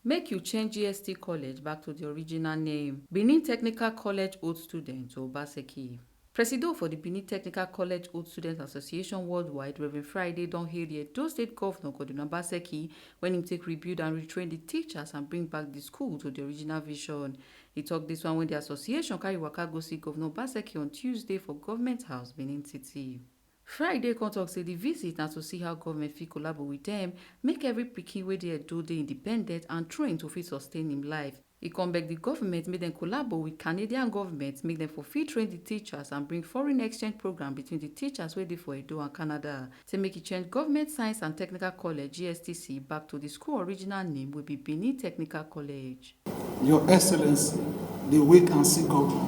Make you change GST College back to the original name. Benin Technical College Old Students, Obaseki. Presido for the Benin Technical College Old Students Association Worldwide, Reverend Friday, don hail the Edo State Governor Godwin Obaseki when him take rebuild and retrain the teachers and bring back the school to the original vision. He talked this one when the association carry waka go see Governor Obaseki on Tuesday for Government House, Benin City. Friday come tok say di visit na to see how government fit collaborate with dem make every pikin wey dey Edo dey independent and trained to fit sustain im life. E come beg di government make dem collaborate with Canadian government make dem for fit train di teachers and bring foreign exchange program between di teachers wey dey for Edo and Canada. Say make e change Government Science and Technical College GSTC back to di school original name wey be Benin Technical College. Your Excellency, the Wait-and-See Governor,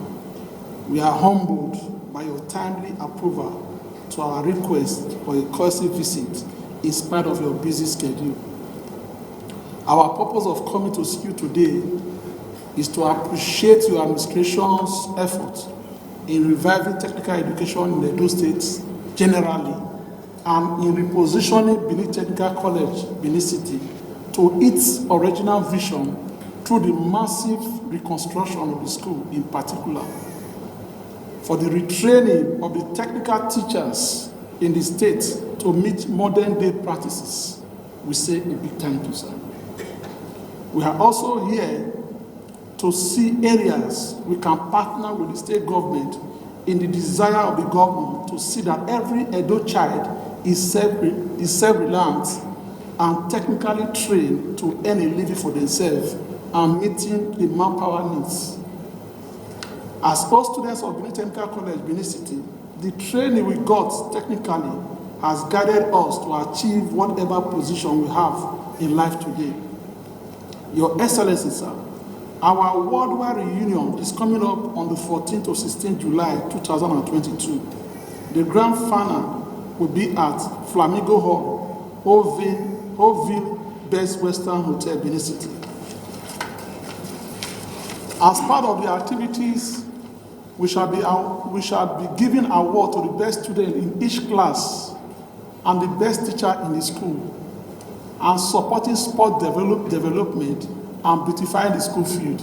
we are humbled by your timely approval to our request for a courtesy visit in spite of your busy schedule. Our purpose of coming to see you today is to appreciate your administration's effort in reviving technical education in the Edo State generally and in repositioning Benin Technical College, Benin City, to its original vision through the massive reconstruction of the school in particular. For the retraining of the technical teachers in the state to meet modern day practices, we say a big thank you, sir. We are also here to see areas we can partner with the state government in the desire of the government to see that every Edo child is self-reliant and technically trained to earn a living for themselves and meeting the manpower needs. As all students of Benin Technical College, Benin City, the training we got technically has guided us to achieve whatever position we have in life today. Your Excellency, sir, our worldwide reunion is coming up on the 14th to 16th July 2022. The grand final will be at Flamingo Hall, Hauteville Best Western Hotel, Benin City. As part of the activities, we shall be giving award to the best student in each class and the best teacher in the school, and supporting sport development and beautifying the school field.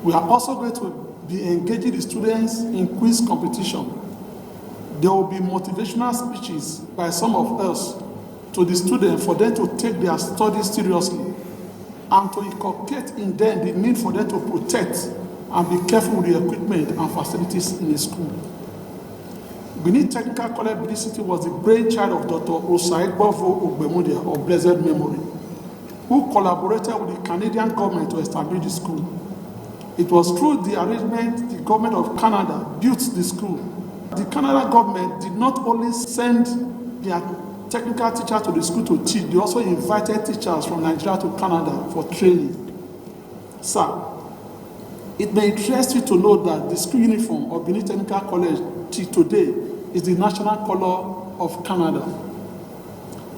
We are also going to be engaging the students in quiz competition. There will be motivational speeches by some of us to the students for them to take their studies seriously and to inculcate in them the need for them to protect and be careful with the equipment and facilities in the school. Benin Technical College, Benin City was the brainchild of Dr. Osaigbovo Ogbemudia of blessed memory, who collaborated with the Canadian government to establish the school. It was through the arrangement the government of Canada built the school. The Canada government did not only send their technical teachers to the school to teach, they also invited teachers from Nigeria to Canada for training. Sir, it may interest you to know that the school uniform of Benin Technical College till today is the national color of Canada.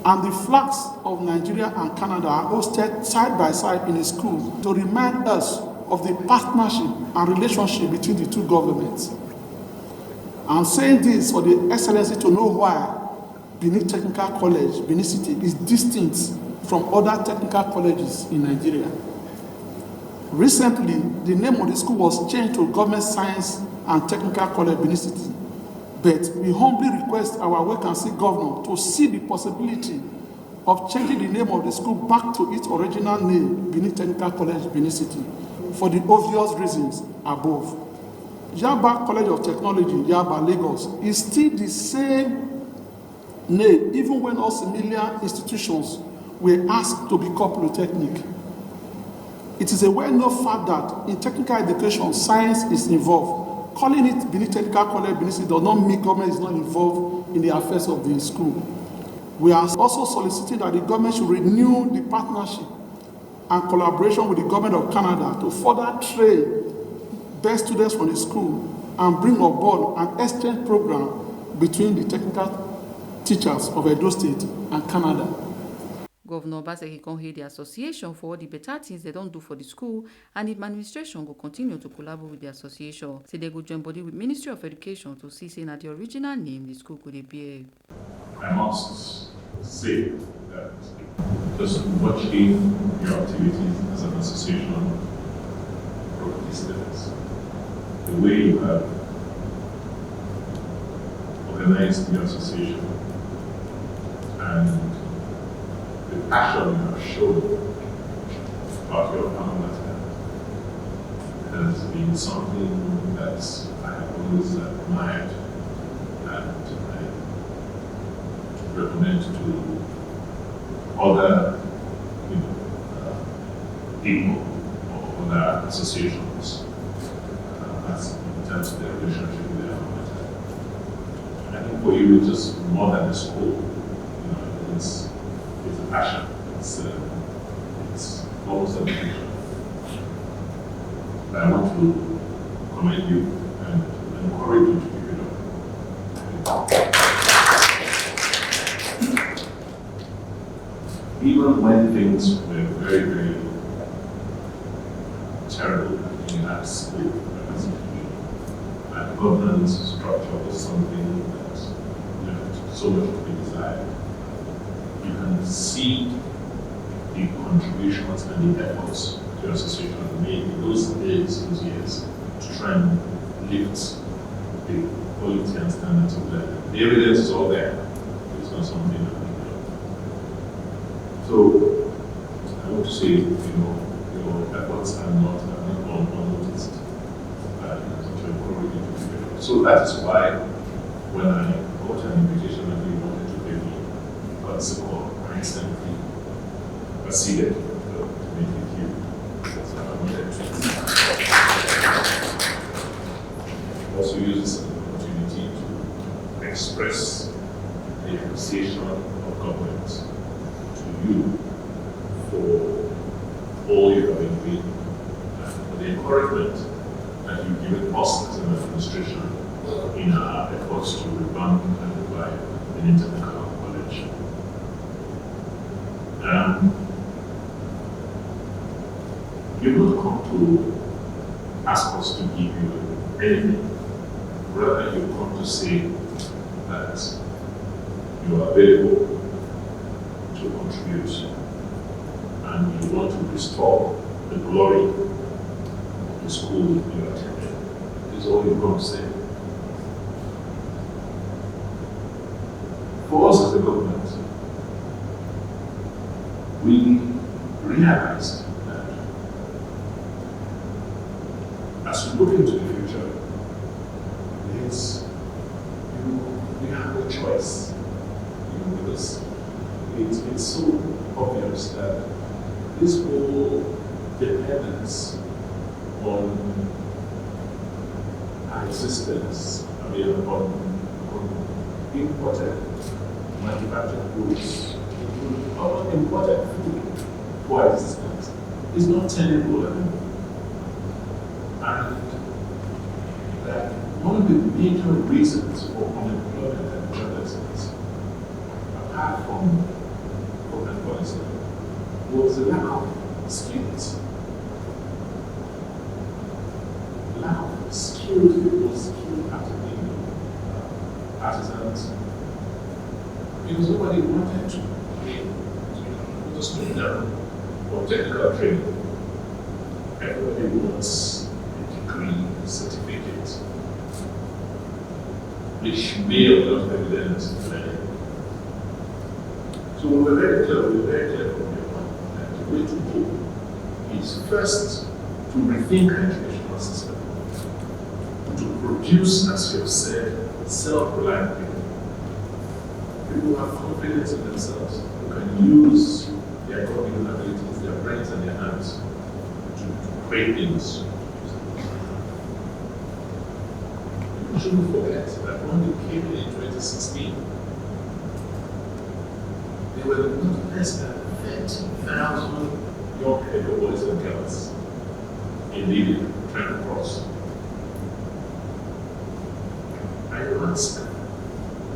And the flags of Nigeria and Canada are hosted side by side in a school to remind us of the partnership and relationship between the two governments. I'm saying this for the Excellency to know why Benin Technical College, Benin City, is distinct from other technical colleges in Nigeria. Recently, the name of the school was changed to Government Science and Technical College, Benin City. But we humbly request our Wait-and-See Governor to see the possibility of changing the name of the school back to its original name, Benin Technical College, Benin City, for the obvious reasons above. Yaba College of Technology, Yaba, Lagos, is still the same name, even when all similar institutions were asked to become polytechnic. It is a well-known fact that in technical education, science is involved. Calling it Benin Technical College, Benin City does not mean government is not involved in the affairs of the school. We are also soliciting that the government should renew the partnership and collaboration with the government of Canada to further train best students from the school and bring on board an exchange program between the technical teachers of Edo State and Canada. Governor Obaseki come hail the association for all the better things they don't do for the school, and the administration will continue to collaborate with the association. Say they go join body with Ministry of Education to see say na the original name the school could bear. I must say that just watching your activities as an association of students, the way you have organized your association and the passion you have shown about your permanent has been something that I have always admired and I recommend to other people or other associations as in terms of their relationship with their permanent. I think for you it's just more than a school. It's a passion. It's almost a passion. But I want to commend you and encourage you to keep it up. Even when things were very, very terrible at school, and governance structure was something that left so much to be desired, you can see the contributions and the efforts your association made in those days, those years, to try and lift the quality and standards of learning. The evidence is all there. It's not something that we know. So I want to say, your efforts are not unnoticed. To encourage you to do it. So that is why when I got an invitation and you wanted to pay me, what's the call? I instantly proceeded to meet with you. So I wanted to also use this as an opportunity to express the appreciation of government to you for all you have been doing and for the encouragement that you've given us as an administration in our efforts to revamp and revive an technical college. You've not come to ask us to give you anything. Rather, you've come to say that you are available to contribute and you want to restore the glory of the school you attended. This is all you've come to say. For us as a government, we realized that as we look into the future, we have no choice. Because it's so obvious that this whole dependence on our existence, on imported manufactured goods, or imported food for our existence, is not tenable anymore. And that one of the major reasons for unemployment and joblessness, apart from government policy, was the lack of skills. Lack of skilled people, skilled artisans, because nobody wanted to just do them for technical training. Everybody wants a degree, a certificate, which may or not evidence learning. So we were very clear from your point that the way to go is first to rethink our educational system, to produce, as you have said, self-reliant people. People who have confidence in themselves, who can use their cognitive abilities, their brains and their hands to create things. You shouldn't forget that when we came in 2016, there were not less than 30,000 young people, boys and girls, in Libya trying to cross. I ask,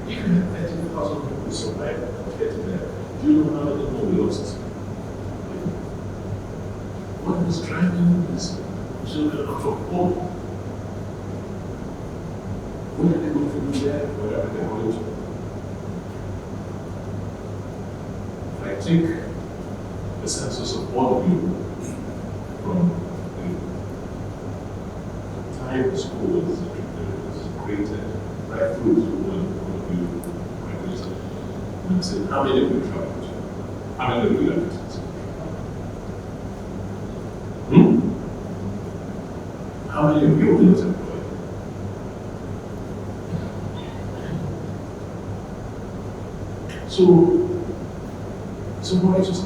if you had 30,000 people survive and get there, do you know how many more we lost? What was driving these children out of home? When are they going to be there? Wherever they're going to? I think a census of all of you from the time the school was created right through to when all of you graduated. And said, how many of you traveled? How many of you left? How many of you were not employed? So why just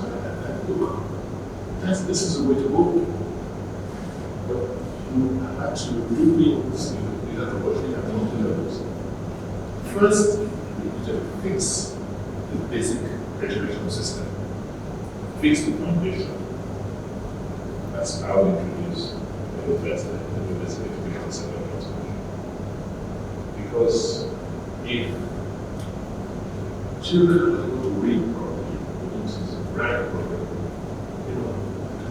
look? This is the way to go. But you have to do things. You have to watch it at multiple levels. First, you need to fix the basic education system. Fix the foundation. That's how we introduce the basic education system. Because if children are able to read properly, write properly, it will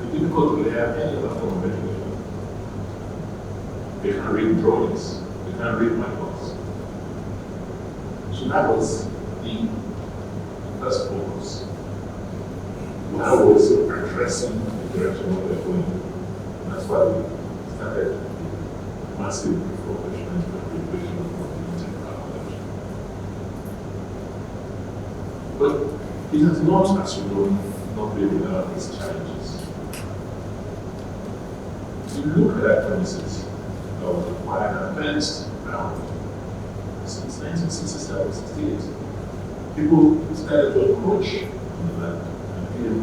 be difficult to have any other form of education. They can't read drawings, they can't read manuals. So that was the first focus. Now was addressing the direction of they're going. And that's why we started the massive refurbishment and revision of the technical college. But it has not, as you know, not been without its challenges. If you look at that premises, that was quite an advanced ground since 1967, 68. People started to approach on the land and feel,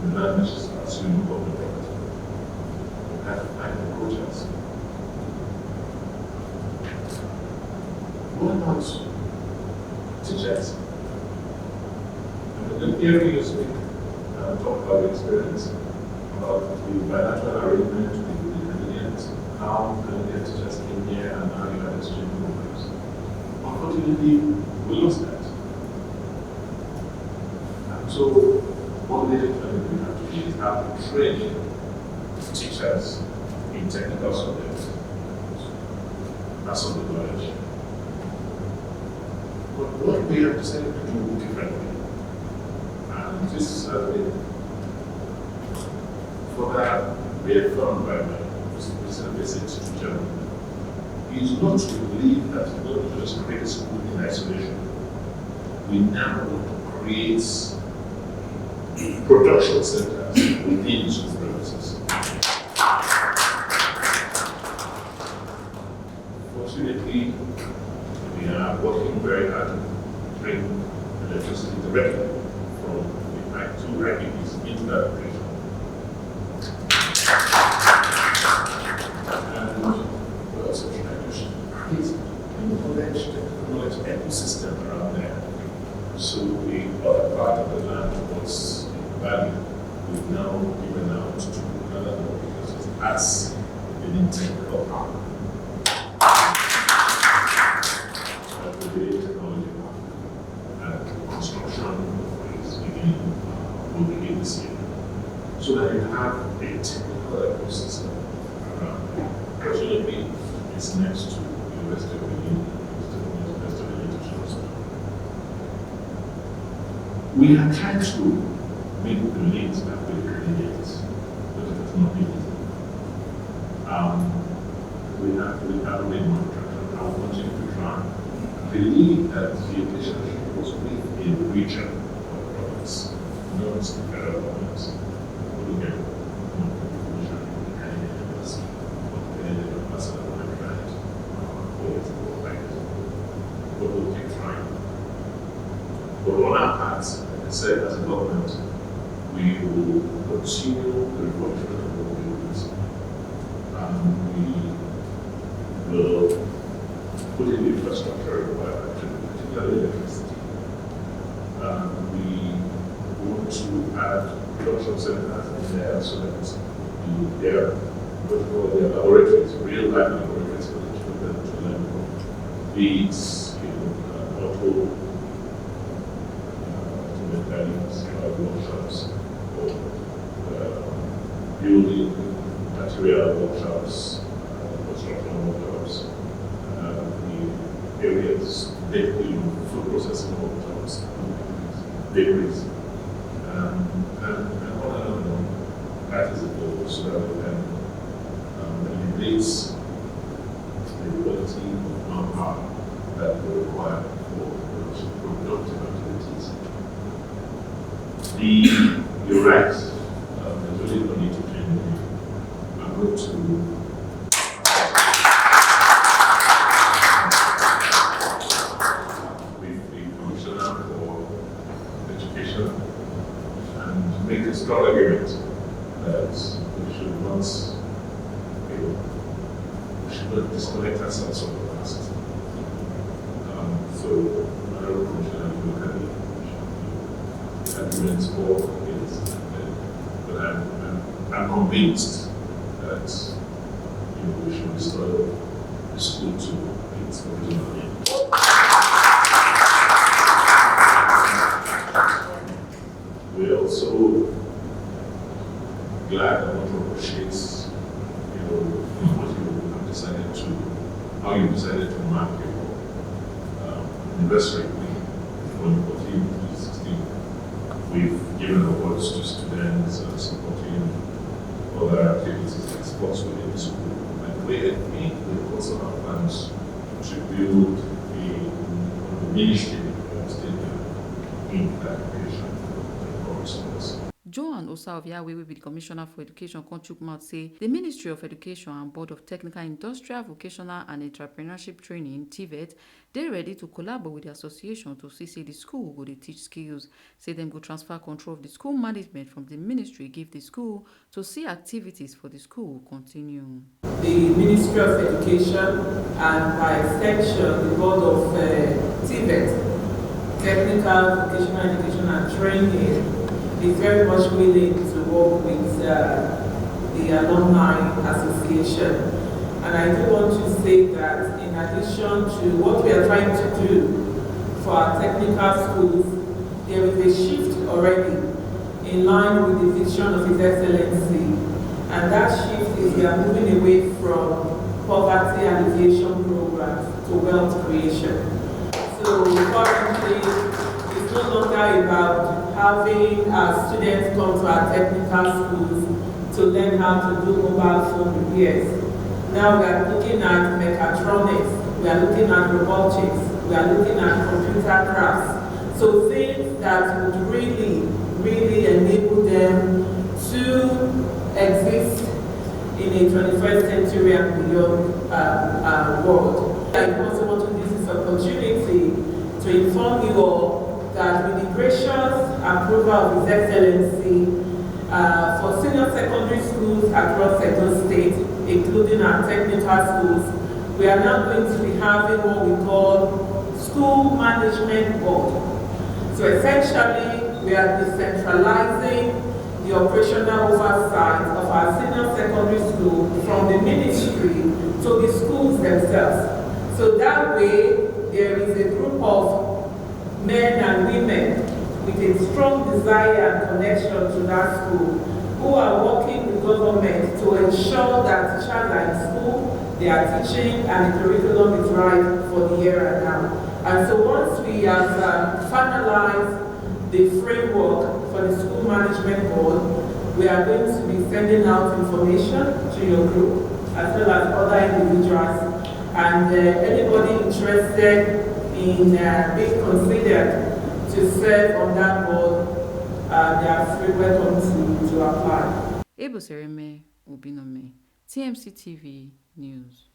the land is just assumed government property. You have to find approaches. What about teachers? And hearing you speak, talk about your experience, about the bilateral arrangement with the Canadians, how Canadian teachers came here and how you had exchange programs. Unfortunately, we lost that. And so, what we have to do is how to train teachers in technical subjects. That's on the knowledge. But what we have decided to do differently, and this has been further reaffirmed by my recent visit to Germany, is not to believe that we're going to just create a school in isolation. We now want to create production centers within school premises. Fortunately, we are working very hard to bring electricity directly from the two IPPs into that operation. And we're also trying to create a knowledge ecosystem around there. So the other part of the land was value. We've now given out to another because it has an integral part. The technology and construction is will begin this year. So that you have a technical ecosystem around there. Fortunately, it's next to the University of Benin, we have tried to make the links that we Canadians, but it has not been easy. We have made more traction. I will continue to try. I believe that the relationship was with a region of the province, not the federal government. We look at the Canadian embassy, the Canadian ambassador on the ground, but we'll keep trying. But on our part, like I said, as a government, we will continue the revolution of the buildings. We will put in the infrastructure required, particularly electricity. We want to add production centers in there so that there are laboratories, real life laboratories for the children to learn beads, auto mechanics, workshops, or building material workshops, construction workshops, the areas, food processing workshops, bakeries. so that we can eliminate the quality of manpower that we require for productive activities. You're right, there's really no need to change anything. I'm going to with the Commissioner for Education and make a strong argument that we should not disconnect ourselves from the past. So, Honorable Commissioner, you look at the arguments for against, but I'm convinced that we should restore the school to its original name. We're also glad and want to appreciate what you have decided to, how you decided to mark your anniversary from 14 to 16. We've given awards to students supporting other activities like sports within the school. And we also have plans to build the ministry of state in that education and correspondence. Joan Osaoviawe will be the Commissioner for Education. Konchukmat say the Ministry of Education and Board of Technical, Industrial, Vocational and Entrepreneurship Training (TVET) they're ready to collaborate with the association to see the school go dey teach skills. Say them go transfer control of the school management from the ministry, give the school to see activities for the school continue. The Ministry of Education and by extension the Board of TVET, Technical, Vocational Education and Training, is very much willing to work with the Alumni Association. And I do want to say that in addition to what we are trying to do for our technical schools, there is a shift already in line with the vision of His Excellency. And that shift is we are moving away from poverty alleviation programs to wealth creation. So currently, it's no longer about having our students come to our technical schools to learn how to do mobile phone repairs. Now we are looking at mechatronics, we are looking at robotics, we are looking at computer crafts. So things that would really enable them to exist in a 21st century and beyond world. I also want to use this opportunity to inform you all that with the gracious approval of His Excellency for senior secondary schools across Edo State, including our technical schools, we are now going to be having what we call School Management Board. So essentially, we are decentralizing the operational oversight of our senior secondary school from the ministry to the schools themselves. So that way, there is a group of men and women with a strong desire and connection to that school who are working with government to ensure that teachers are in school, they are teaching, and the curriculum is right for the here and now. And so once we have finalized the framework for the School Management Board, we are going to be sending out information to your group as well as other individuals. And anybody interested in being considered to serve on that board, they are free welcome to apply. Ebo Sereme Obinome, TMC TV News.